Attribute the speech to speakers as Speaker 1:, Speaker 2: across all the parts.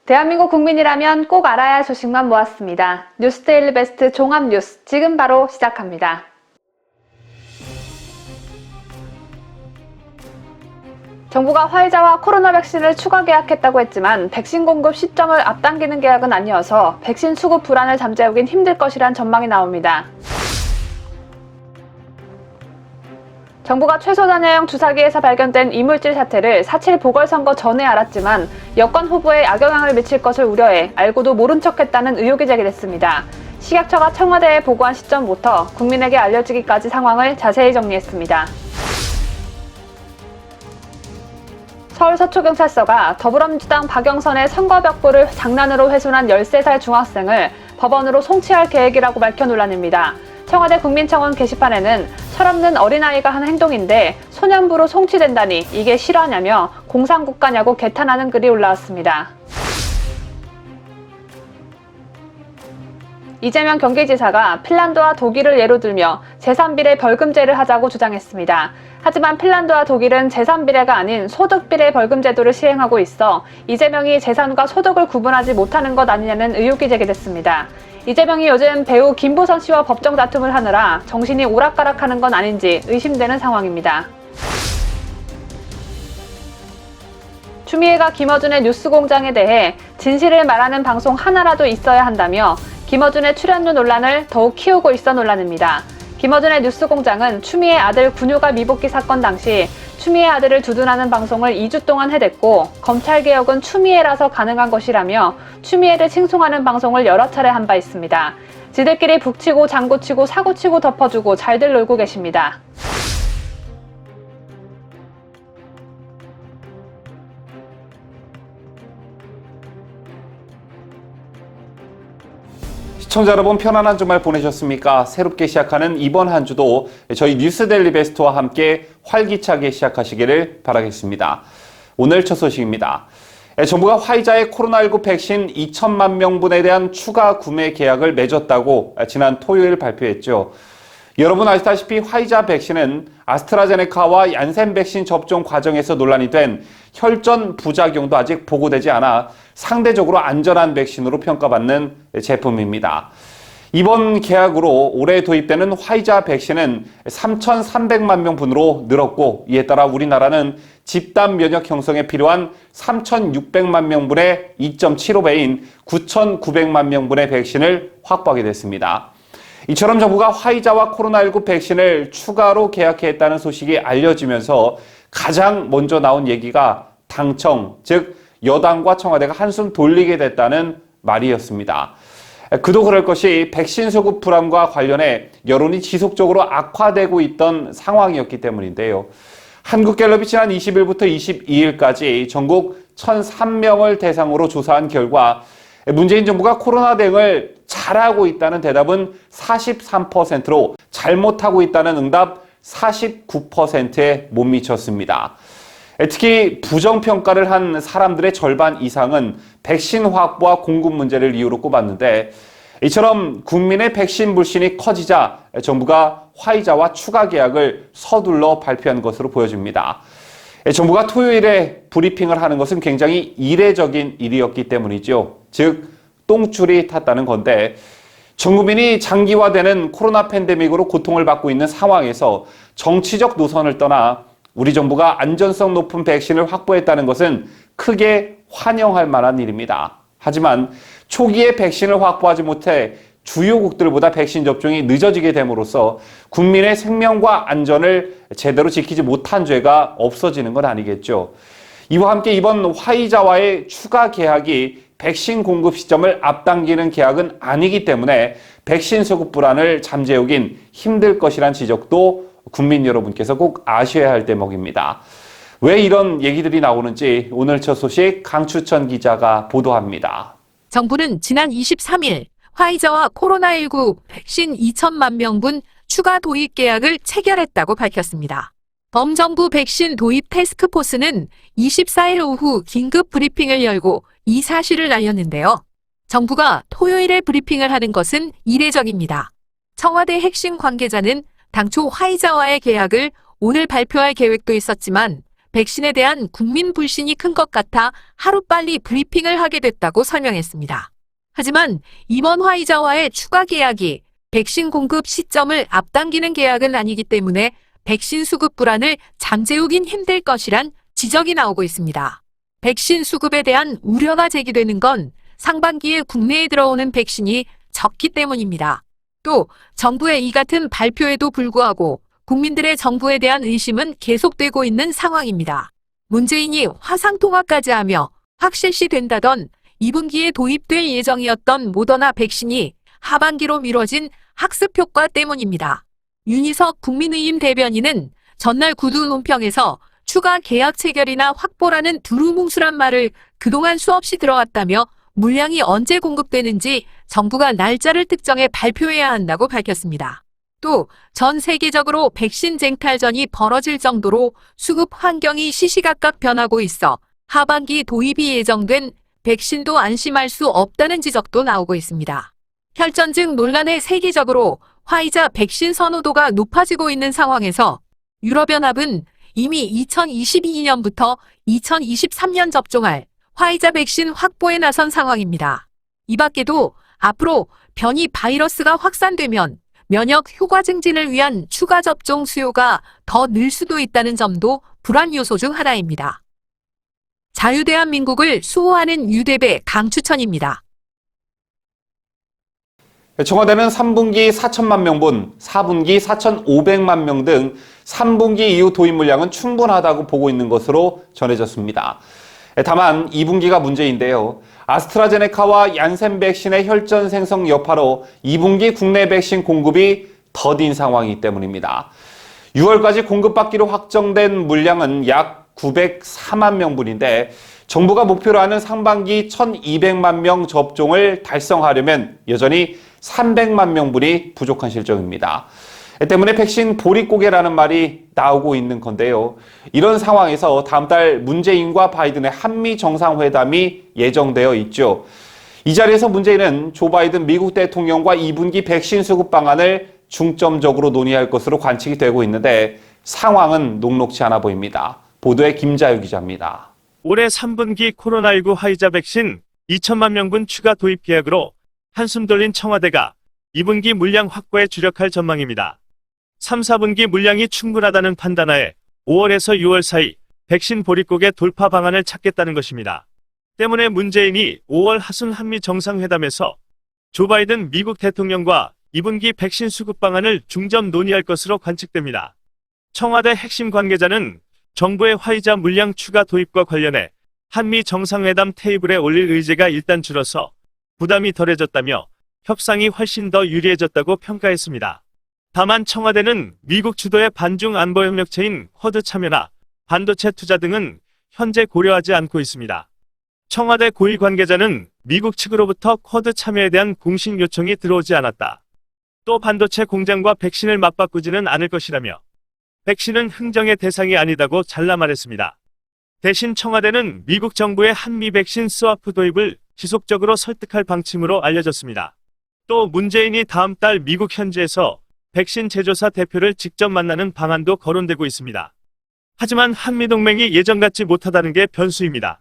Speaker 1: 대한민국 국민이라면 꼭 알아야 할 소식만 모았습니다. 뉴스데일리 베스트 종합 뉴스 지금 바로 시작합니다. 정부가 화이자와 코로나 백신을 추가 계약했다고 했지만 백신 공급 시점을 앞당기는 계약은 아니어서 백신 수급 불안을 잠재우긴 힘들 것이란 전망이 나옵니다. 정부가 최소 단위형 주사기에서 발견된 이물질 사태를 4.7 보궐선거 전에 알았지만 여권 후보에 악영향을 미칠 것을 우려해 알고도 모른 척했다는 의혹이 제기됐습니다. 식약처가 청와대에 보고한 시점부터 국민에게 알려지기까지 상황을 자세히 정리했습니다. 서울 서초경찰서가 더불어민주당 박영선의 선거벽보를 장난으로 훼손한 13살 중학생을 법원으로 송치할 계획이라고 밝혀 논란입니다. 청와대 국민청원 게시판에는 철없는 어린아이가 한 행동인데 소년부로 송치된다니 이게 실화냐며 공산국가냐고 개탄하는 글이 올라왔습니다. 이재명 경기지사가 핀란드와 독일을 예로 들며 재산비례 벌금제를 하자고 주장했습니다. 하지만 핀란드와 독일은 재산비례가 아닌 소득비례 벌금제도를 시행하고 있어 이재명이 재산과 소득을 구분하지 못하는 것 아니냐는 의혹이 제기됐습니다. 이재명이 요즘 배우 김보선 씨와 법정 다툼을 하느라 정신이 오락가락하는 건 아닌지 의심되는 상황입니다. 추미애가 김어준의 뉴스공장에 대해 진실을 말하는 방송 하나라도 있어야 한다며 김어준의 출연료 논란을 더욱 키우고 있어 논란입니다. 김어준의 뉴스공장은 추미애 아들 군효가 미복귀 사건 당시 추미애 아들을 두둔하는 방송을 2주 동안 해댔고 검찰개혁은 추미애라서 가능한 것이라며 추미애를 칭송하는 방송을 여러 차례 한 바 있습니다. 지들끼리 북치고 장구치고 사고치고 덮어주고 잘들 놀고 계십니다.
Speaker 2: 시청자 여러분 편안한 주말 보내셨습니까? 새롭게 시작하는 이번 한 주도 저희 뉴스데일리 베스트와 함께 활기차게 시작하시기를 바라겠습니다. 오늘 첫 소식입니다. 정부가 화이자의 코로나19 백신 2천만 명분에 대한 추가 구매 계약을 맺었다고 지난 토요일 발표했죠. 여러분 아시다시피 화이자 백신은 아스트라제네카와 얀센 백신 접종 과정에서 논란이 된 혈전 부작용도 아직 보고되지 않아 상대적으로 안전한 백신으로 평가받는 제품입니다. 이번 계약으로 올해 도입되는 화이자 백신은 3,300만 명분으로 늘었고 이에 따라 우리나라는 집단 면역 형성에 필요한 3,600만 명분의 2.75배인 9,900만 명분의 백신을 확보하게 됐습니다. 이처럼 정부가 화이자와 코로나19 백신을 추가로 계약했다는 소식이 알려지면서 가장 먼저 나온 얘기가 당청, 즉 여당과 청와대가 한숨 돌리게 됐다는 말이었습니다. 그도 그럴 것이 백신 수급 불안과 관련해 여론이 지속적으로 악화되고 있던 상황이었기 때문인데요. 한국갤럽이 지난 20일부터 22일까지 전국 1,003명을 대상으로 조사한 결과 문재인 정부가 코로나 대응을 잘하고 있다는 대답은 43%로 잘못하고 있다는 응답 49%에 못 미쳤습니다. 특히 부정평가를 한 사람들의 절반 이상은 백신 확보와 공급 문제를 이유로 꼽았는데 이처럼 국민의 백신 불신이 커지자 정부가 화이자와 추가 계약을 서둘러 발표한 것으로 보여집니다. 정부가 토요일에 브리핑을 하는 것은 굉장히 이례적인 일이었기 때문이죠. 즉 똥줄이 탔다는 건데 전 국민이 장기화되는 코로나 팬데믹으로 고통을 받고 있는 상황에서 정치적 노선을 떠나 우리 정부가 안전성 높은 백신을 확보했다는 것은 크게 환영할 만한 일입니다. 하지만 초기에 백신을 확보하지 못해 주요국들보다 백신 접종이 늦어지게 됨으로써 국민의 생명과 안전을 제대로 지키지 못한 죄가 없어지는 건 아니겠죠. 이와 함께 이번 화이자와의 추가 계약이 백신 공급 시점을 앞당기는 계약은 아니기 때문에 백신 수급 불안을 잠재우긴 힘들 것이란 지적도 국민 여러분께서 꼭 아셔야 할 대목입니다. 왜 이런 얘기들이 나오는지 오늘 첫 소식 강추천 기자가 보도합니다.
Speaker 3: 정부는 지난 23일 화이자와 코로나19 백신 2천만 명분 추가 도입 계약을 체결했다고 밝혔습니다. 범정부 백신 도입 태스크포스는 24일 오후 긴급 브리핑을 열고 이 사실을 알렸는데요. 정부가 토요일에 브리핑을 하는 것은 이례적입니다. 청와대 핵심 관계자는 당초 화이자와의 계약을 오늘 발표할 계획도 있었지만 백신에 대한 국민 불신이 큰 것 같아 하루빨리 브리핑을 하게 됐다고 설명했습니다. 하지만 이번 화이자와의 추가 계약이 백신 공급 시점을 앞당기는 계약은 아니기 때문에 백신 수급 불안을 잠재우긴 힘들 것이란 지적이 나오고 있습니다. 백신 수급에 대한 우려가 제기되는 건 상반기에 국내에 들어오는 백신이 적기 때문입니다. 또 정부의 이 같은 발표에도 불구하고 국민들의 정부에 대한 의심은 계속되고 있는 상황입니다. 문재인이 화상통화까지 하며 확실시 된다던 2분기에 도입될 예정이었던 모더나 백신이 하반기로 미뤄진 학습 효과 때문입니다. 윤희석 국민의힘 대변인은 전날 구두 논평에서 추가 계약 체결이나 확보라는 두루뭉술한 말을 그동안 수없이 들어왔다며 물량이 언제 공급되는지 정부가 날짜를 특정해 발표해야 한다고 밝혔습니다. 또 전 세계적으로 백신 쟁탈전이 벌어질 정도로 수급 환경이 시시각각 변하고 있어 하반기 도입이 예정된 백신도 안심할 수 없다는 지적도 나오고 있습니다. 혈전증 논란에 세계적으로 화이자 백신 선호도가 높아지고 있는 상황에서 유럽연합은 이미 2022년부터 2023년 접종할 화이자 백신 확보에 나선 상황입니다. 이 밖에도 앞으로 변이 바이러스가 확산되면 면역 효과 증진을 위한 추가 접종 수요가 더 늘 수도 있다는 점도 불안 요소 중 하나입니다. 자유대한민국을 수호하는 유대배 강추천입니다.
Speaker 2: 청와대는 3분기 4천만 명분, 4분기 4,500만 명 등 3분기 이후 도입 물량은 충분하다고 보고 있는 것으로 전해졌습니다. 다만 2분기가 문제인데요. 아스트라제네카와 얀센 백신의 혈전 생성 여파로 2분기 국내 백신 공급이 더딘 상황이기 때문입니다. 6월까지 공급받기로 확정된 물량은 약 904만 명분인데 정부가 목표로 하는 상반기 1,200만 명 접종을 달성하려면 여전히 300만 명분이 부족한 실정입니다. 때문에 백신 보릿고개라는 말이 나오고 있는 건데요. 이런 상황에서 다음 달 문재인과 바이든의 한미 정상회담이 예정되어 있죠. 이 자리에서 문재인은 조 바이든 미국 대통령과 2분기 백신 수급 방안을 중점적으로 논의할 것으로 관측이 되고 있는데 상황은 녹록지 않아 보입니다. 보도에 김자유 기자입니다.
Speaker 4: 올해 3분기 코로나19 화이자 백신 2천만 명분 추가 도입 계약으로 한숨 돌린 청와대가 2분기 물량 확보에 주력할 전망입니다. 3, 4분기 물량이 충분하다는 판단하에 5월에서 6월 사이 백신 보릿고개 돌파 방안을 찾겠다는 것입니다. 때문에 문재인이 5월 하순 한미 정상회담에서 조 바이든 미국 대통령과 2분기 백신 수급 방안을 중점 논의할 것으로 관측됩니다. 청와대 핵심 관계자는 정부의 화이자 물량 추가 도입과 관련해 한미 정상회담 테이블에 올릴 의제가 일단 줄어서 부담이 덜해졌다며 협상이 훨씬 더 유리해졌다고 평가했습니다. 다만 청와대는 미국 주도의 반중 안보협력체인 쿼드 참여나 반도체 투자 등은 현재 고려하지 않고 있습니다. 청와대 고위 관계자는 미국 측으로부터 쿼드 참여에 대한 공식 요청이 들어오지 않았다. 또 반도체 공장과 백신을 맞바꾸지는 않을 것이라며 백신은 흥정의 대상이 아니다고 잘라 말했습니다. 대신 청와대는 미국 정부의 한미 백신 스와프 도입을 지속적으로 설득할 방침으로 알려졌습니다. 또 문재인이 다음 달 미국 현지에서 백신 제조사 대표를 직접 만나는 방안도 거론되고 있습니다. 하지만 한미동맹이 예전 같지 못하다는 게 변수입니다.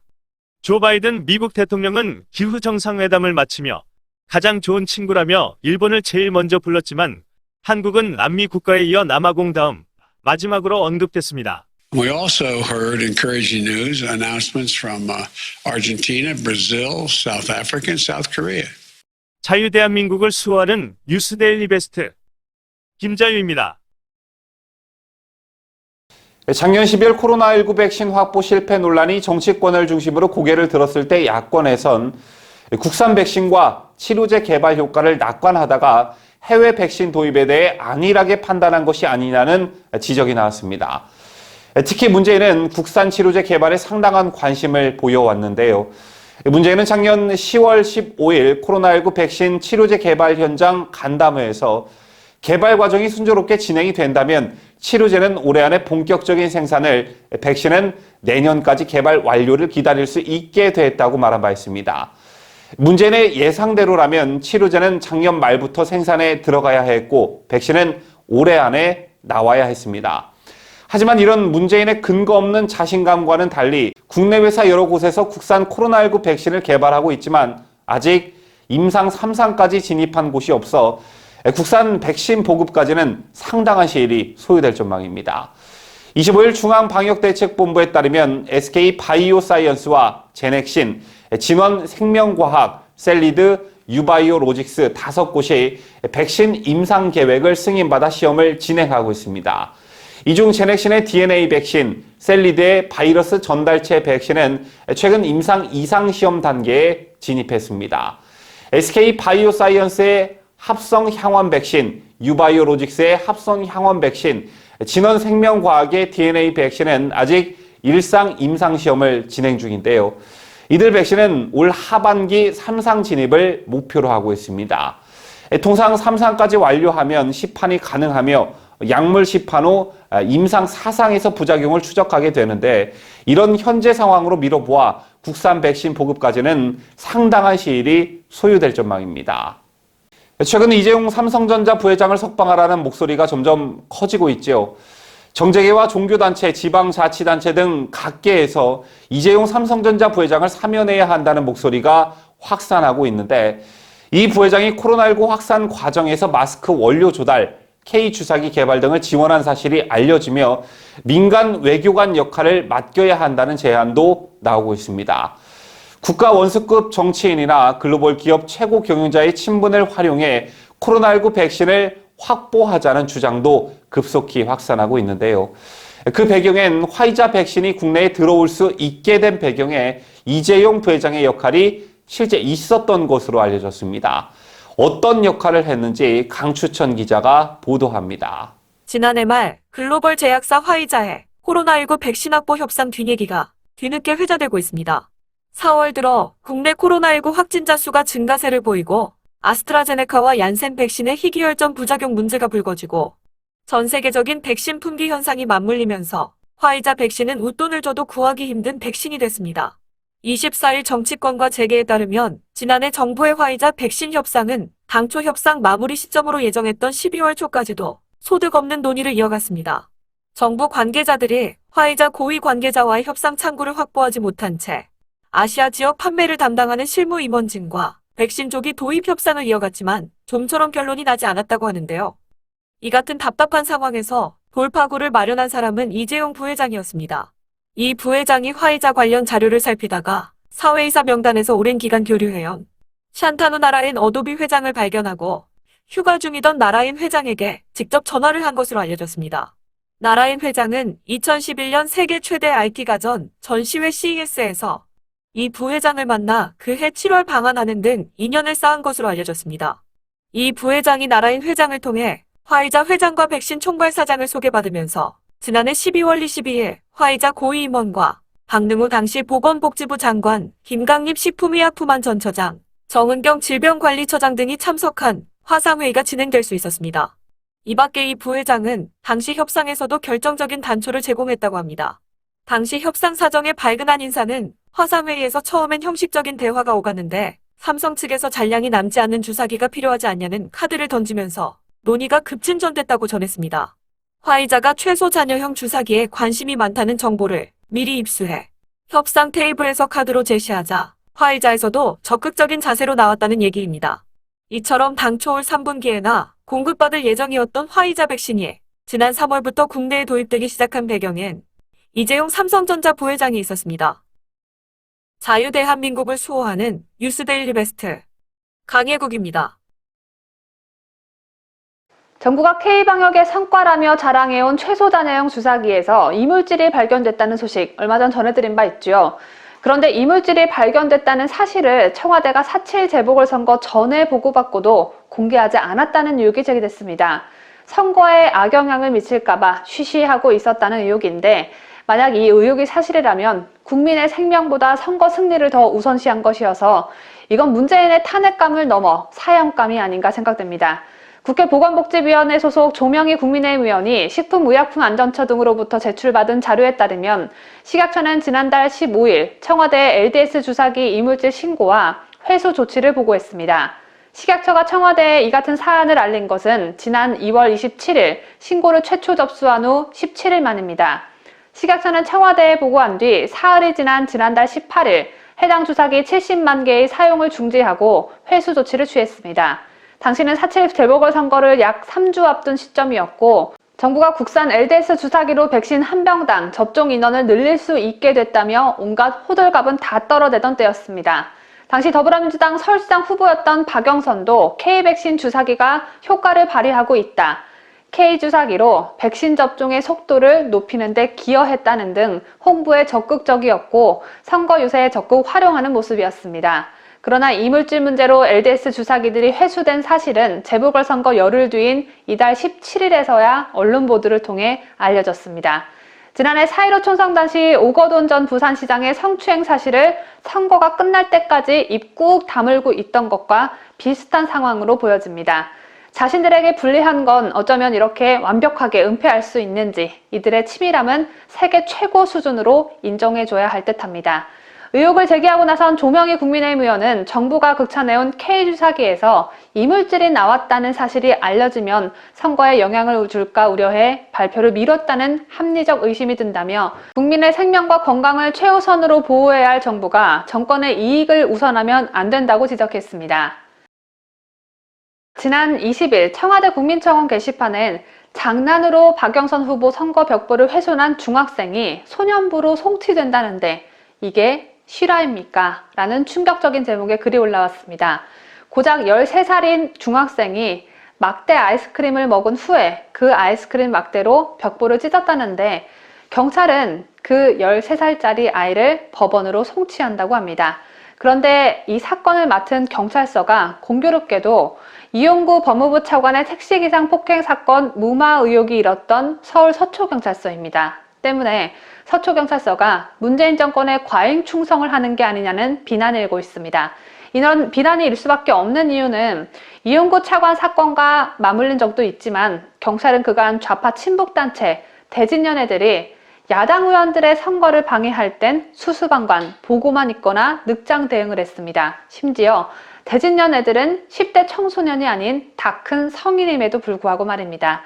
Speaker 4: 조 바이든 미국 대통령은 기후 정상회담을 마치며 가장 좋은 친구라며 일본을 제일 먼저 불렀지만 한국은 남미 국가에 이어 남아공 다음 마지막으로 언급됐습니다.
Speaker 5: We also heard encouraging news announcements from Argentina, Brazil, South Africa, and South Korea.
Speaker 4: 자유대한민국을 수호하는 뉴스데일리 베스트 김자유입니다.
Speaker 2: 작년 12월 코로나19 백신 확보 실패 논란이 정치권을 중심으로 고개를 들었을 때 야권에선 국산 백신과 치료제 개발 효과를 낙관하다가 해외 백신 도입에 대해 안일하게 판단한 것이 아니냐는 지적이 나왔습니다. 특히 문재인은 국산 치료제 개발에 상당한 관심을 보여왔는데요. 문재인은 작년 10월 15일 코로나19 백신 치료제 개발 현장 간담회에서 개발 과정이 순조롭게 진행이 된다면 치료제는 올해 안에 본격적인 생산을, 백신은 내년까지 개발 완료를 기다릴 수 있게 됐다고 말한 바 있습니다. 문재인의 예상대로라면 치료제는 작년 말부터 생산에 들어가야 했고 백신은 올해 안에 나와야 했습니다. 하지만 이런 문재인의 근거 없는 자신감과는 달리 국내 회사 여러 곳에서 국산 코로나19 백신을 개발하고 있지만 아직 임상 3상까지 진입한 곳이 없어 국산 백신 보급까지는 상당한 시일이 소요될 전망입니다. 25일 중앙방역대책본부에 따르면 SK 바이오사이언스와 제넥신, 진원 생명과학, 셀리드, 유바이오로직스 5곳이 백신 임상 계획을 승인받아 시험을 진행하고 있습니다. 이 중 제넥신의 DNA 백신, 셀리드의 바이러스 전달체 백신은 최근 임상 2상 시험 단계에 진입했습니다. SK 바이오사이언스의 합성 향원 백신, 유바이오로직스의 합성 향원 백신, 진원 생명과학의 DNA 백신은 아직 1상 임상 시험을 진행 중인데요. 이들 백신은 올 하반기 3상 진입을 목표로 하고 있습니다. 통상 3상까지 완료하면 시판이 가능하며 약물 시판 후 임상 4상에서 부작용을 추적하게 되는데 이런 현재 상황으로 미뤄보아 국산 백신 보급까지는 상당한 시일이 소요될 전망입니다. 최근 이재용 삼성전자 부회장을 석방하라는 목소리가 점점 커지고 있죠. 정재계와 종교단체, 지방자치단체 등 각계에서 이재용 삼성전자 부회장을 사면해야 한다는 목소리가 확산하고 있는데 이 부회장이 코로나19 확산 과정에서 마스크 원료 조달, K주사기 개발 등을 지원한 사실이 알려지며 민간 외교관 역할을 맡겨야 한다는 제안도 나오고 있습니다. 국가 원수급 정치인이나 글로벌 기업 최고 경영자의 친분을 활용해 코로나19 백신을 확보하자는 주장도 급속히 확산하고 있는데요. 그 배경엔 화이자 백신이 국내에 들어올 수 있게 된 배경에 이재용 부회장의 역할이 실제 있었던 것으로 알려졌습니다. 어떤 역할을 했는지 강추천 기자가 보도합니다.
Speaker 6: 지난해 말 글로벌 제약사 화이자의 코로나19 백신 확보 협상 뒷얘기가 뒤늦게 회자되고 있습니다. 4월 들어 국내 코로나19 확진자 수가 증가세를 보이고 아스트라제네카와 얀센 백신의 희귀혈전 부작용 문제가 불거지고 전 세계적인 백신 품귀 현상이 맞물리면서 화이자 백신은 웃돈을 줘도 구하기 힘든 백신이 됐습니다. 24일 정치권과 재계에 따르면 지난해 정부의 화이자 백신 협상은 당초 협상 마무리 시점으로 예정했던 12월 초까지도 소득 없는 논의를 이어갔습니다. 정부 관계자들이 화이자 고위 관계자와의 협상 창구를 확보하지 못한 채 아시아 지역 판매를 담당하는 실무 임원진과 백신 조기 도입 협상을 이어갔지만 좀처럼 결론이 나지 않았다고 하는데요. 이 같은 답답한 상황에서 돌파구를 마련한 사람은 이재용 부회장이었습니다. 이 부회장이 화이자 관련 자료를 살피다가 사회이사 명단에서 오랜 기간 교류해온 샨타누 나라인 어도비 회장을 발견하고 휴가 중이던 나라인 회장에게 직접 전화를 한 것으로 알려졌습니다. 나라인 회장은 2011년 세계 최대 IT 가전 전시회 CES에서 이 부회장을 만나 그해 7월 방한하는 등 인연을 쌓은 것으로 알려졌습니다. 이 부회장이 나라인 회장을 통해 화이자 회장과 백신 총괄사장을 소개받으면서 지난해 12월 22일 화이자 고위 임원과 박능우 당시 보건복지부 장관, 김강립 식품의약품안 전 처장, 정은경 질병관리처장 등이 참석한 화상회의가 진행될 수 있었습니다. 이 밖에 이 부회장은 당시 협상에서도 결정적인 단초를 제공했다고 합니다. 당시 협상 사정에 발근한 인사는 화상회의에서 처음엔 형식적인 대화가 오갔는데 삼성 측에서 잔량이 남지 않는 주사기가 필요하지 않냐는 카드를 던지면서 논의가 급진전됐다고 전했습니다. 화이자가 최소 잔여형 주사기에 관심이 많다는 정보를 미리 입수해 협상 테이블에서 카드로 제시하자 화이자에서도 적극적인 자세로 나왔다는 얘기입니다. 이처럼 당초 올 3분기에나 공급받을 예정이었던 화이자 백신이 지난 3월부터 국내에 도입되기 시작한 배경엔 이재용 삼성전자 부회장이 있었습니다. 자유대한민국을 수호하는 뉴스데일리 베스트 강혜국입니다.
Speaker 1: 정부가 K방역의 성과라며 자랑해온 최소 잔여형 주사기에서 이물질이 발견됐다는 소식 얼마 전 전해드린 바 있죠. 그런데 이물질이 발견됐다는 사실을 청와대가 4.7 재보궐선거 전에 보고받고도 공개하지 않았다는 의혹이 제기됐습니다. 선거에 악영향을 미칠까봐 쉬쉬하고 있었다는 의혹인데 만약 이 의혹이 사실이라면 국민의 생명보다 선거 승리를 더 우선시한 것이어서 이건 문재인의 탄핵감을 넘어 사형감이 아닌가 생각됩니다. 국회 보건복지위원회 소속 조명희 국민의힘 의원이 식품의약품안전처 등으로부터 제출받은 자료에 따르면 식약처는 지난달 15일 청와대에 LDS 주사기 이물질 신고와 회수 조치를 보고했습니다. 식약처가 청와대에 이 같은 사안을 알린 것은 지난 2월 27일 신고를 최초 접수한 후 17일 만입니다. 식약처는 청와대에 보고한 뒤 사흘이 지난 지난달 18일 해당 주사기 70만 개의 사용을 중지하고 회수 조치를 취했습니다. 당시는 4.7 재보궐선거를 약 3주 앞둔 시점이었고 정부가 국산 LDS 주사기로 백신 한 병당 접종 인원을 늘릴 수 있게 됐다며 온갖 호들갑은 다 떨어대던 때였습니다. 당시 더불어민주당 서울시장 후보였던 박영선도 K백신 주사기가 효과를 발휘하고 있다. K주사기로 백신 접종의 속도를 높이는 데 기여했다는 등 홍보에 적극적이었고 선거 유세에 적극 활용하는 모습이었습니다. 그러나 이물질 문제로 LDS 주사기들이 회수된 사실은 재보궐선거 열흘 뒤인 이달 17일에서야 언론 보도를 통해 알려졌습니다. 지난해 4.15 총선 당시 오거돈 전 부산시장의 성추행 사실을 선거가 끝날 때까지 입 꾹 다물고 있던 것과 비슷한 상황으로 보여집니다. 자신들에게 불리한 건 어쩌면 이렇게 완벽하게 은폐할 수 있는지 이들의 치밀함은 세계 최고 수준으로 인정해줘야 할 듯합니다. 의혹을 제기하고 나선 조명희 국민의힘 의원은 정부가 극찬해온 K주사기에서 이물질이 나왔다는 사실이 알려지면 선거에 영향을 줄까 우려해 발표를 미뤘다는 합리적 의심이 든다며 국민의 생명과 건강을 최우선으로 보호해야 할 정부가 정권의 이익을 우선하면 안 된다고 지적했습니다. 지난 20일 청와대 국민청원 게시판엔 장난으로 박영선 후보 선거 벽보를 훼손한 중학생이 소년부로 송치된다는데 이게 실화입니까? 라는 충격적인 제목의 글이 올라왔습니다. 고작 13살인 중학생이 막대 아이스크림을 먹은 후에 그 아이스크림 막대로 벽보를 찢었다는데 경찰은 그 13살짜리 아이를 법원으로 송치한다고 합니다. 그런데 이 사건을 맡은 경찰서가 공교롭게도 이용구 법무부 차관의 택시기상 폭행 사건 무마 의혹이 일었던 서울 서초경찰서입니다. 때문에 서초경찰서가 문재인 정권의 과잉 충성을 하는 게 아니냐는 비난이 일고 있습니다. 이런 비난이 일 수밖에 없는 이유는 이용구 차관 사건과 맞물린 적도 있지만 경찰은 그간 좌파 친북단체 대진연애들이 야당 의원들의 선거를 방해할 땐 수수방관, 보고만 있거나 늑장 대응을 했습니다. 심지어 대진연애들은 10대 청소년이 아닌 다 큰 성인임에도 불구하고 말입니다.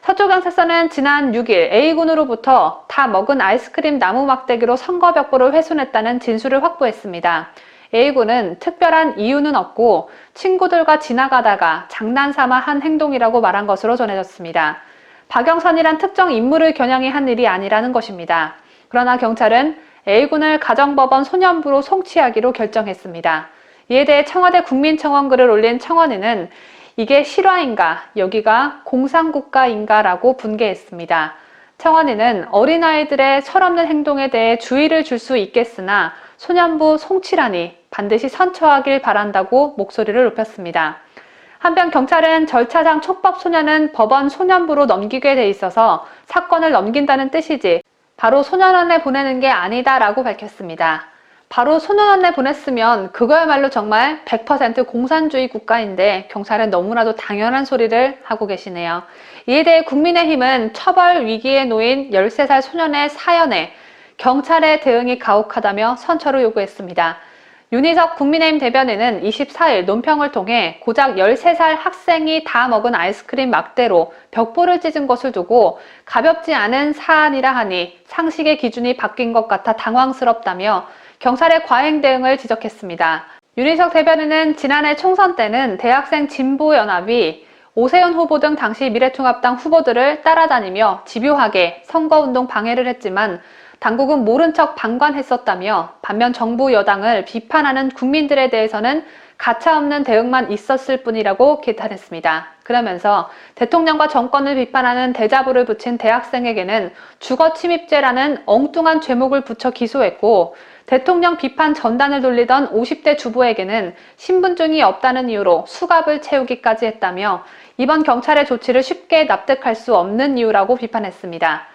Speaker 1: 서초경찰서는 지난 6일 A군으로부터 다 먹은 아이스크림 나무 막대기로 선거 벽보를 훼손했다는 진술을 확보했습니다. A군은 특별한 이유는 없고 친구들과 지나가다가 장난삼아 한 행동이라고 말한 것으로 전해졌습니다. 박영선이란 특정 인물을 겨냥해 한 일이 아니라는 것입니다. 그러나 경찰은 A군을 가정법원 소년부로 송치하기로 결정했습니다. 이에 대해 청와대 국민청원 글을 올린 청원인은 이게 실화인가, 여기가 공산국가인가 라고 분개했습니다. 청원인은 어린아이들의 철없는 행동에 대해 주의를 줄 수 있겠으나 소년부 송치라니 반드시 선처하길 바란다고 목소리를 높였습니다. 한편 경찰은 절차상 촉법 소년은 법원 소년부로 넘기게 돼 있어서 사건을 넘긴다는 뜻이지 바로 소년원에 보내는 게 아니다라고 밝혔습니다. 바로 소년원에 보냈으면 그거야말로 정말 100% 공산주의 국가인데 경찰은 너무나도 당연한 소리를 하고 계시네요. 이에 대해 국민의힘은 처벌 위기에 놓인 13살 소년의 사연에 경찰의 대응이 가혹하다며 선처를 요구했습니다. 윤희석 국민의힘 대변인은 24일 논평을 통해 고작 13살 학생이 다 먹은 아이스크림 막대로 벽보를 찢은 것을 두고 가볍지 않은 사안이라 하니 상식의 기준이 바뀐 것 같아 당황스럽다며 경찰의 과잉 대응을 지적했습니다. 윤희석 대변인은 지난해 총선 때는 대학생 진보연합이 오세훈 후보 등 당시 미래통합당 후보들을 따라다니며 집요하게 선거운동 방해를 했지만 당국은 모른 척 방관했었다며 반면 정부 여당을 비판하는 국민들에 대해서는 가차없는 대응만 있었을 뿐이라고 기탄했습니다. 그러면서 대통령과 정권을 비판하는 대자보를 붙인 대학생에게는 주거침입죄라는 엉뚱한 죄목을 붙여 기소했고 대통령 비판 전단을 돌리던 50대 주부에게는 신분증이 없다는 이유로 수갑을 채우기까지 했다며 이번 경찰의 조치를 쉽게 납득할 수 없는 이유라고 비판했습니다.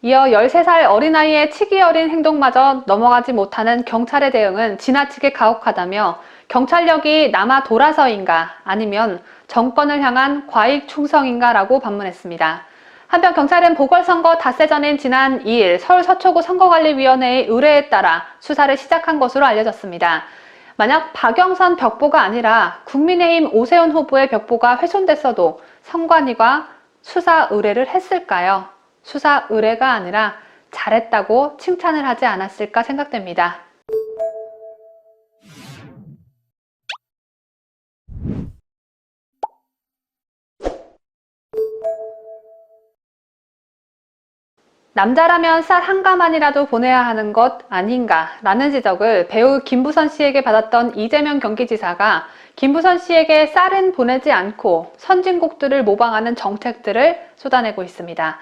Speaker 1: 이어 13살 어린아이의 치기 어린 행동마저 넘어가지 못하는 경찰의 대응은 지나치게 가혹하다며 경찰력이 남아 돌아서인가 아니면 정권을 향한 과익 충성인가 라고 반문했습니다. 한편 경찰은 보궐선거 닷새 전인 지난 2일 서울 서초구 선거관리위원회의 의뢰에 따라 수사를 시작한 것으로 알려졌습니다. 만약 박영선 벽보가 아니라 국민의힘 오세훈 후보의 벽보가 훼손됐어도 선관위가 수사 의뢰를 했을까요? 수사 의뢰가 아니라 잘했다고 칭찬을 하지 않았을까 생각됩니다. 남자라면 쌀 한 가마니라도 보내야 하는 것 아닌가라는 지적을 배우 김부선 씨에게 받았던 이재명 경기지사가 김부선 씨에게 쌀은 보내지 않고 선진국들을 모방하는 정책들을 쏟아내고 있습니다.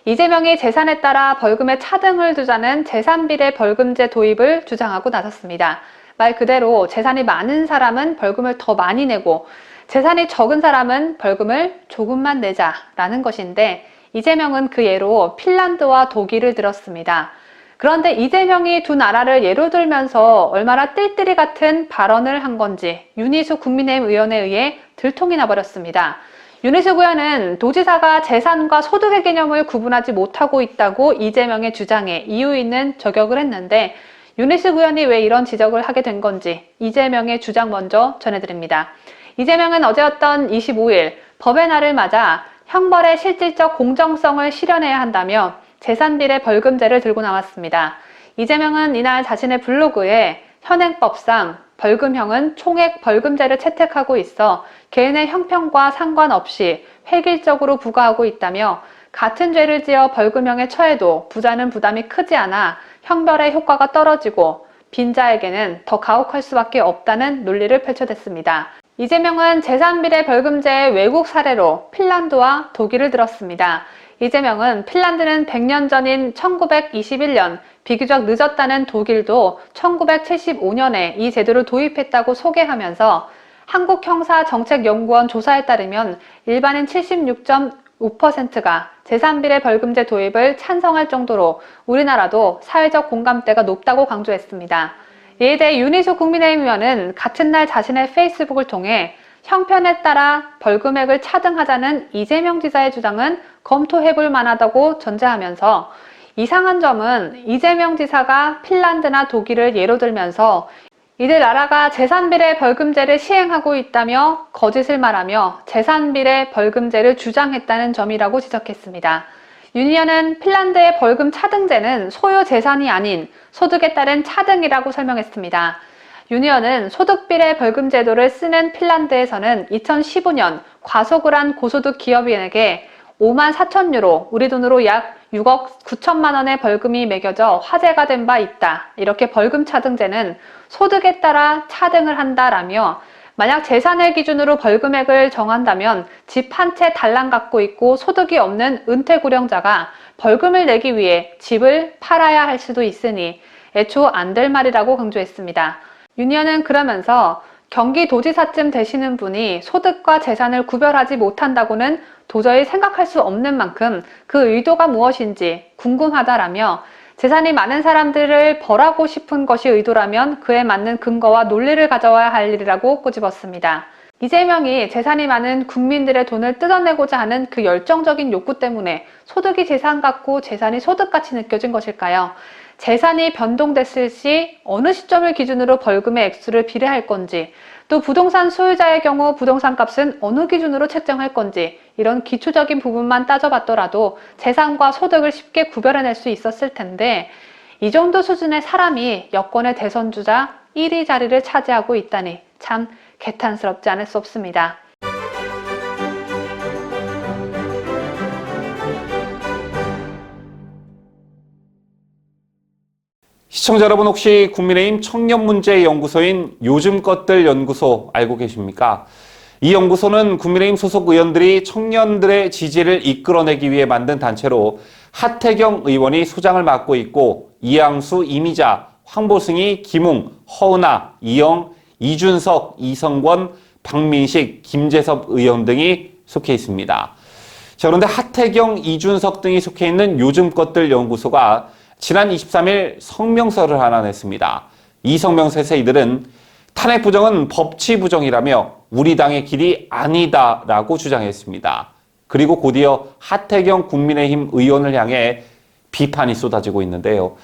Speaker 1: 이재명이 재산에 따라 벌금의 차등을 두자는 재산비례 벌금제 도입을 주장하고 나섰습니다. 말 그대로 재산이 많은 사람은 벌금을 더 많이 내고 재산이 적은 사람은 벌금을 조금만 내자라는 것인데 이재명은 그 예로 핀란드와 독일을 들었습니다. 그런데 이재명이 두 나라를 예로 들면서 얼마나 띨띨이 같은 발언을 한 건지 윤희숙 국민의힘 의원에 의해 들통이 나버렸습니다. 윤희숙 의원은 도지사가 재산과 소득의 개념을 구분하지 못하고 있다고 이재명의 주장에 이유 있는 저격을 했는데 윤희숙 의원이 왜 이런 지적을 하게 된 건지 이재명의 주장 먼저 전해드립니다. 이재명은 어제였던 25일 법의 날을 맞아 형벌의 실질적 공정성을 실현해야 한다며 재산비례 벌금제를 들고 나왔습니다. 이재명은 이날 자신의 블로그에 현행법상 벌금형은 총액 벌금제를 채택하고 있어 개인의 형평과 상관없이 획일적으로 부과하고 있다며 같은 죄를 지어 벌금형에 처해도 부자는 부담이 크지 않아 형벌의 효과가 떨어지고 빈자에게는 더 가혹할 수밖에 없다는 논리를 펼쳐댔습니다. 이재명은 재산비례 벌금제의 외국 사례로 핀란드와 독일을 들었습니다. 이재명은 핀란드는 100년 전인 1921년, 비교적 늦었다는 독일도 1975년에 이 제도를 도입했다고 소개하면서 한국형사정책연구원 조사에 따르면 일반인 76.5%가 재산비례 벌금제 도입을 찬성할 정도로 우리나라도 사회적 공감대가 높다고 강조했습니다. 이에 대해 윤희숙 국민의힘 의원은 같은 날 자신의 페이스북을 통해 형편에 따라 벌금액을 차등하자는 이재명 지사의 주장은 검토해볼 만하다고 전제하면서 이상한 점은 이재명 지사가 핀란드나 독일을 예로 들면서 이들 나라가 재산비례 벌금제를 시행하고 있다며 거짓을 말하며 재산비례 벌금제를 주장했다는 점이라고 지적했습니다. 윤 의원은 핀란드의 벌금 차등제는 소유 재산이 아닌 소득에 따른 차등이라고 설명했습니다. 윤 의원은 소득비례 벌금 제도를 쓰는 핀란드에서는 2015년 과속을 한 고소득 기업인에게 5만 4천 유로, 우리 돈으로 약 6억 9천만 원의 벌금이 매겨져 화제가 된 바 있다. 이렇게 벌금 차등제는 소득에 따라 차등을 한다라며 만약 재산을 기준으로 벌금액을 정한다면 집 한 채 달랑 갖고 있고 소득이 없는 은퇴고령자가 벌금을 내기 위해 집을 팔아야 할 수도 있으니 애초 안 될 말이라고 강조했습니다. 윤 의원은 그러면서 경기도지사쯤 되시는 분이 소득과 재산을 구별하지 못한다고는 도저히 생각할 수 없는 만큼 그 의도가 무엇인지 궁금하다라며 재산이 많은 사람들을 벌하고 싶은 것이 의도라면 그에 맞는 근거와 논리를 가져와야 할 일이라고 꼬집었습니다. 이재명이 재산이 많은 국민들의 돈을 뜯어내고자 하는 그 열정적인 욕구 때문에 소득이 재산 같고 재산이 소득같이 느껴진 것일까요? 재산이 변동됐을 시 어느 시점을 기준으로 벌금의 액수를 비례할 건지, 또 부동산 소유자의 경우 부동산 값은 어느 기준으로 책정할 건지 이런 기초적인 부분만 따져봤더라도 재산과 소득을 쉽게 구별해낼 수 있었을 텐데 이 정도 수준의 사람이 여권의 대선 주자 1위 자리를 차지하고 있다니 참 개탄스럽지 않을 수 없습니다.
Speaker 2: 시청자 여러분, 혹시 국민의힘 청년문제연구소인 요즘 것들 연구소 알고 계십니까? 이 연구소는 국민의힘 소속 의원들이 청년들의 지지를 이끌어내기 위해 만든 단체로 하태경 의원이 소장을 맡고 있고 이양수, 이미자, 황보승이, 김웅, 허은하, 이영, 이준석, 이성권, 박민식, 김재섭 의원 등이 속해 있습니다. 자, 그런데 하태경, 이준석 등이 속해 있는 요즘 것들 연구소가 지난 23일 성명서를 하나 냈습니다. 이 성명서에서 이들은 탄핵 부정은 법치 부정이라며 우리 당의 길이 아니다라고 주장했습니다. 그리고 곧이어 하태경 국민의힘 의원을 향해 비판이 쏟아지고 있는데요.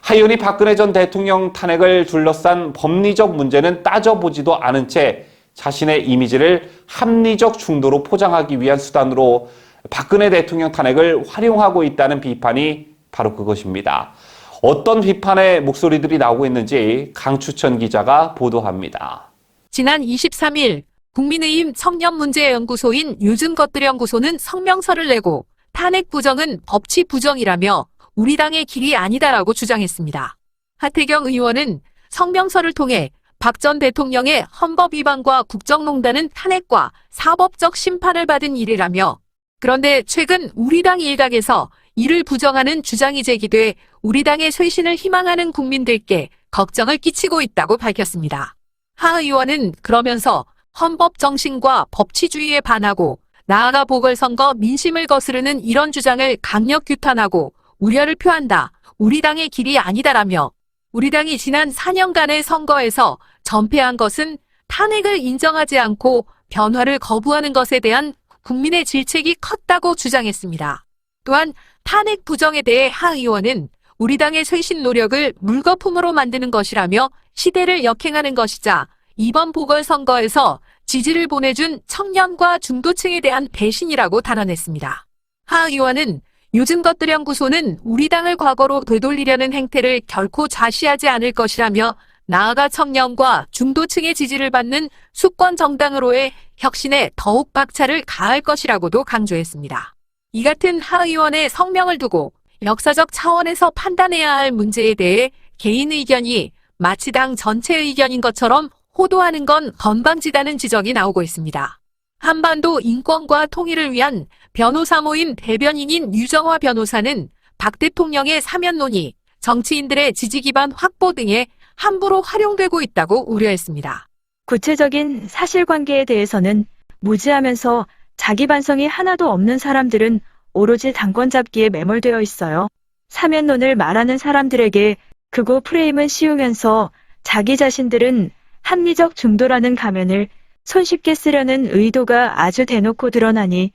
Speaker 2: 하 의원이 박근혜 전 대통령 탄핵을 둘러싼 법리적 문제는 따져보지도 않은 채 자신의 이미지를 합리적 중도로 포장하기 위한 수단으로 박근혜 대통령 탄핵을 활용하고 있다는 비판이 바로 그것입니다. 어떤 비판의 목소리들이 나오고 있는지 강추천 기자가 보도합니다.
Speaker 3: 지난 23일 국민의힘 청년문제연구소인 요즘 것들 연구소는 성명서를 내고 탄핵 부정은 법치 부정이라며 우리 당의 길이 아니다라고 주장했습니다. 하태경 의원은 성명서를 통해 박 전 대통령의 헌법 위반과 국정농단은 탄핵과 사법적 심판을 받은 일이라며, 그런데 최근 우리 당 일각에서 이를 부정하는 주장이 제기돼 우리 당의 쇄신을 희망하는 국민들께 걱정을 끼치고 있다고 밝혔습니다. 하 의원은 그러면서 헌법 정신과 법치주의에 반하고 나아가 보궐선거 민심을 거스르는 이런 주장을 강력 규탄하고 우려를 표한다. 우리 당의 길이 아니다라며, 우리 당이 지난 4년간의 선거에서 전패한 것은 탄핵을 인정하지 않고 변화를 거부하는 것에 대한 국민의 질책이 컸다고 주장했습니다. 또한 탄핵 부정에 대해 하 의원은 우리 당의 쇄신 노력을 물거품으로 만드는 것이라며 시대를 역행하는 것이자 이번 보궐선거에서 지지를 보내준 청년과 중도층에 대한 배신이라고 단언했습니다. 하 의원은 요즘 것들 연구소는 우리 당을 과거로 되돌리려는 행태를 결코 좌시하지 않을 것이라며, 나아가 청년과 중도층의 지지를 받는 수권 정당으로의 혁신에 더욱 박차를 가할 것이라고도 강조했습니다. 이 같은 하 의원의 성명을 두고 역사적 차원에서 판단해야 할 문제에 대해 개인 의견이 마치 당 전체 의견인 것처럼 호도하는 건 건방지다는 지적이 나오고 있습니다. 한반도 인권과 통일을 위한 변호사 모임 대변인인 유정화 변호사는 박 대통령의 사면 논의, 정치인들의 지지 기반 확보 등에 함부로 활용되고 있다고 우려했습니다.
Speaker 7: 구체적인 사실관계에 대해서는 무지하면서 자기 반성이 하나도 없는 사람들은 오로지 당권 잡기에 매몰되어 있어요. 사면론을 말하는 사람들에게 극우 프레임은 씌우면서 자기 자신들은 합리적 중도라는 가면을 손쉽게 쓰려는 의도가 아주 대놓고 드러나니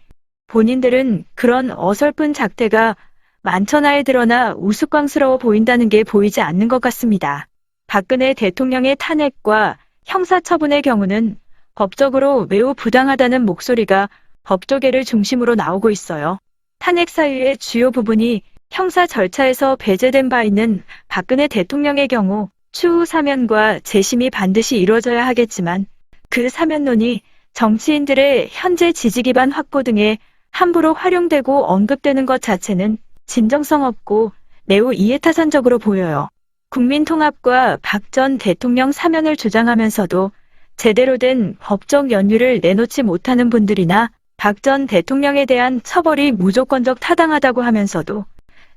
Speaker 7: 본인들은 그런 어설픈 작태가 만천하에 드러나 우스꽝스러워 보인다는 게 보이지 않는 것 같습니다. 박근혜 대통령의 탄핵과 형사처분의 경우는 법적으로 매우 부당하다는 목소리가 법조계를 중심으로 나오고 있어요. 탄핵 사유의 주요 부분이 형사 절차에서 배제된 바 있는 박근혜 대통령의 경우 추후 사면과 재심이 반드시 이루어져야 하겠지만, 그 사면론이 정치인들의 현재 지지 기반 확보 등에 함부로 활용되고 언급되는 것 자체는 진정성 없고 매우 이해타산적으로 보여요. 국민통합과 박 전 대통령 사면을 주장하면서도 제대로 된 법적 연유를 내놓지 못하는 분들이나 박 전 대통령에 대한 처벌이 무조건적 타당하다고 하면서도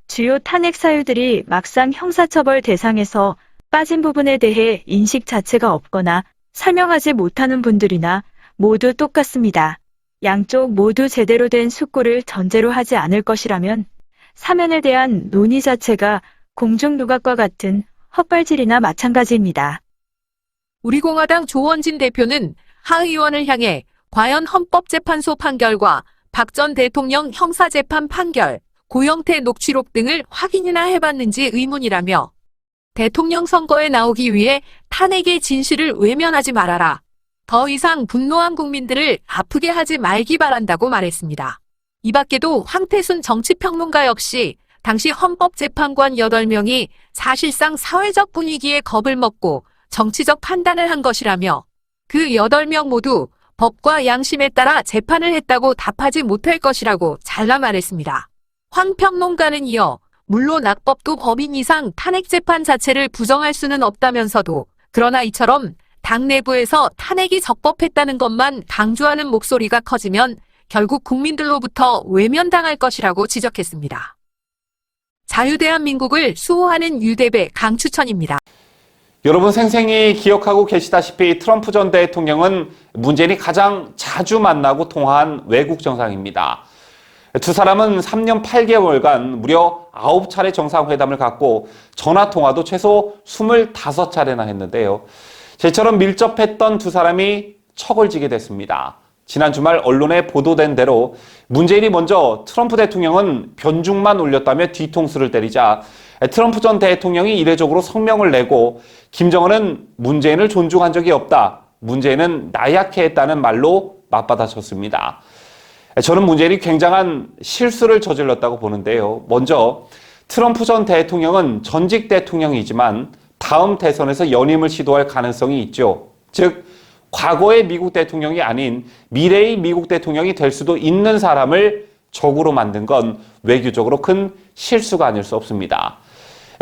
Speaker 7: 주요 탄핵 사유들이 막상 형사처벌 대상에서 빠진 부분에 대해 인식 자체가 없거나 설명하지 못하는 분들이나 모두 똑같습니다. 양쪽 모두 제대로 된 숙고를 전제로 하지 않을 것이라면 사면에 대한 논의 자체가 공중누각과 같은 헛발질이나 마찬가지입니다.
Speaker 3: 우리공화당 조원진 대표는 하 의원을 향해 과연 헌법재판소 판결과 박 전 대통령 형사재판 판결, 고영태 녹취록 등을 확인이나 해봤는지 의문이라며, 대통령 선거에 나오기 위해 탄핵의 진실을 외면하지 말아라. 더 이상 분노한 국민들을 아프게 하지 말기 바란다고 말했습니다. 이 밖에도 황태순 정치평론가 역시 당시 헌법재판관 8명이 사실상 사회적 분위기에 겁을 먹고 정치적 판단을 한 것이라며, 그 8명 모두 법과 양심에 따라 재판을 했다고 답하지 못할 것이라고 잘라 말했습니다. 황 평론가는 이어 물론 악법도 법인 이상 탄핵 재판 자체를 부정할 수는 없다면서도, 그러나 이처럼 당 내부에서 탄핵이 적법했다는 것만 강조하는 목소리가 커지면 결국 국민들로부터 외면당할 것이라고 지적했습니다. 자유대한민국을 수호하는 유대배 강추천입니다.
Speaker 2: 여러분 생생히 기억하고 계시다시피 트럼프 전 대통령은 문재인이 가장 자주 만나고 통화한 외국 정상입니다. 두 사람은 3년 8개월간 무려 9차례 정상회담을 갖고 전화통화도 최소 25차례나 했는데요. 제처럼 밀접했던 두 사람이 척을 지게 됐습니다. 지난 주말 언론에 보도된 대로 문재인이 먼저 트럼프 대통령은 변죽만 올렸다며 뒤통수를 때리자 트럼프 전 대통령이 이례적으로 성명을 내고 김정은은 문재인을 존중한 적이 없다. 문재인은 나약해 했다는 말로 맞받아쳤습니다. 저는 문재인이 굉장한 실수를 저질렀다고 보는데요. 먼저 트럼프 전 대통령은 전직 대통령이지만 다음 대선에서 연임을 시도할 가능성이 있죠. 즉 과거의 미국 대통령이 아닌 미래의 미국 대통령이 될 수도 있는 사람을 적으로 만든 건 외교적으로 큰 실수가 아닐 수 없습니다.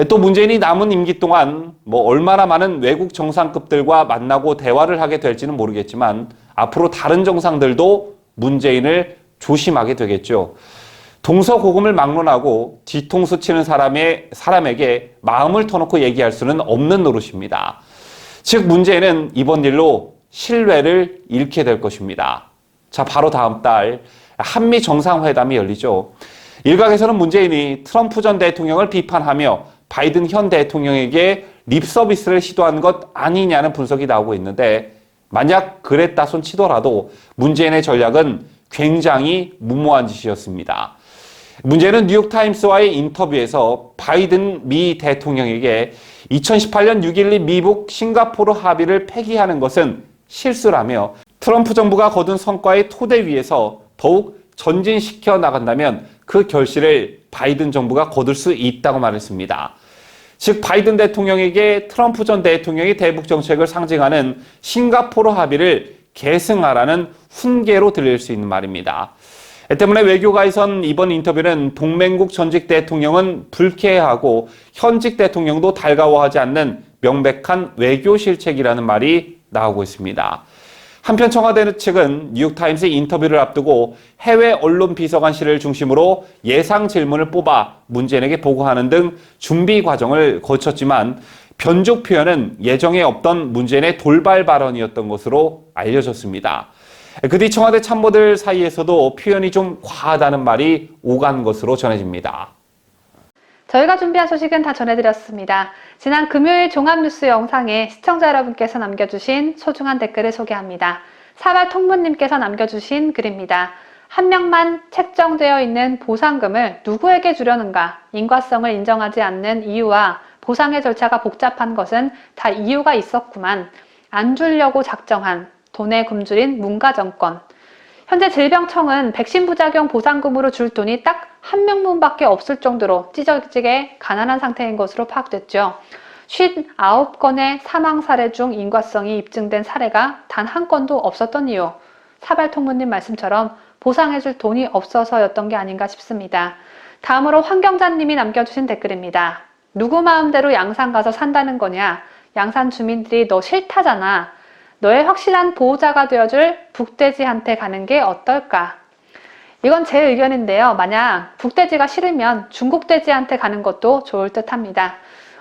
Speaker 2: 또 문재인이 남은 임기 동안 얼마나 많은 외국 정상급들과 만나고 대화를 하게 될지는 모르겠지만 앞으로 다른 정상들도 문재인을 조심하게 되겠죠. 동서고금을 막론하고 뒤통수 치는 사람에게 마음을 터놓고 얘기할 수는 없는 노릇입니다. 즉 문재인은 이번 일로 신뢰를 잃게 될 것입니다. 자, 바로 다음 달 한미 정상회담이 열리죠. 일각에서는 문재인이 트럼프 전 대통령을 비판하며 바이든 현 대통령에게 립서비스를 시도한 것 아니냐는 분석이 나오고 있는데 만약 그랬다손 치더라도 문재인의 전략은 굉장히 무모한 짓이었습니다. 문재인은 뉴욕타임스와의 인터뷰에서 바이든 미 대통령에게 2018년 6.12 미국 싱가포르 합의를 폐기하는 것은 실수라며 트럼프 정부가 거둔 성과의 토대 위에서 더욱 전진시켜 나간다면 그 결실을 바이든 정부가 거둘 수 있다고 말했습니다. 즉 바이든 대통령에게 트럼프 전 대통령의 대북 정책을 상징하는 싱가포르 합의를 계승하라는 훈계로 들릴 수 있는 말입니다. 때문에 외교가에선 이번 인터뷰는 동맹국 전직 대통령은 불쾌해하고 현직 대통령도 달가워하지 않는 명백한 외교 실책이라는 말이 나오고 있습니다. 한편 청와대 측은 뉴욕타임스 인터뷰를 앞두고 해외 언론 비서관실을 중심으로 예상 질문을 뽑아 문재인에게 보고하는 등 준비 과정을 거쳤지만 변죽 표현은 예정에 없던 문재인의 돌발 발언이었던 것으로 알려졌습니다. 그 뒤 청와대 참모들 사이에서도 표현이 좀 과하다는 말이 오간 것으로 전해집니다.
Speaker 1: 저희가 준비한 소식은 다 전해드렸습니다. 지난 금요일 종합뉴스 영상에 시청자 여러분께서 남겨주신 소중한 댓글을 소개합니다. 사발통문님께서 남겨주신 글입니다. 한 명만 책정되어 있는 보상금을 누구에게 주려는가? 인과성을 인정하지 않는 이유와 보상의 절차가 복잡한 것은 다 이유가 있었구만. 안 주려고 작정한 돈의 굶주린 문가정권. 현재 질병청은 백신 부작용 보상금으로 줄 돈이 딱 한 명분밖에 없을 정도로 찢어지게 가난한 상태인 것으로 파악됐죠. 59건의 사망 사례 중 인과성이 입증된 사례가 단 한 건도 없었던 이유. 사발통무님 말씀처럼 보상해줄 돈이 없어서였던 게 아닌가 싶습니다. 다음으로 황경자님이 남겨주신 댓글입니다. 누구 마음대로 양산 가서 산다는 거냐? 양산 주민들이 너 싫다잖아. 너의 확실한 보호자가 되어줄 북돼지한테 가는 게 어떨까? 이건 제 의견인데요. 만약 북돼지가 싫으면 중국돼지한테 가는 것도 좋을 듯 합니다.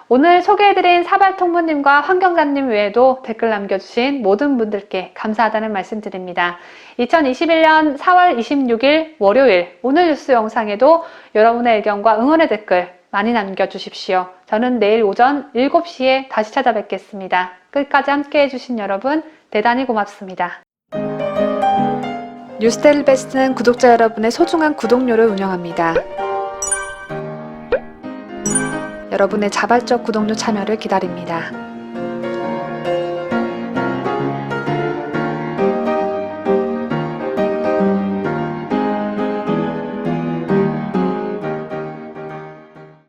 Speaker 1: 오늘 소개해드린 사발통무님과 황경자님 외에도 댓글 남겨주신 모든 분들께 감사하다는 말씀 드립니다. 2021년 4월 26일 월요일 오늘 뉴스 영상에도 여러분의 의견과 응원의 댓글 많이 남겨주십시오. 저는 내일 오전 7시에 다시 찾아뵙겠습니다. 끝까지 함께 해주신 여러분 대단히 고맙습니다. 뉴스데일리 베스트는 구독자 여러분의 소중한 구독료를 운영합니다. 여러분의 자발적 구독료 참여를 기다립니다.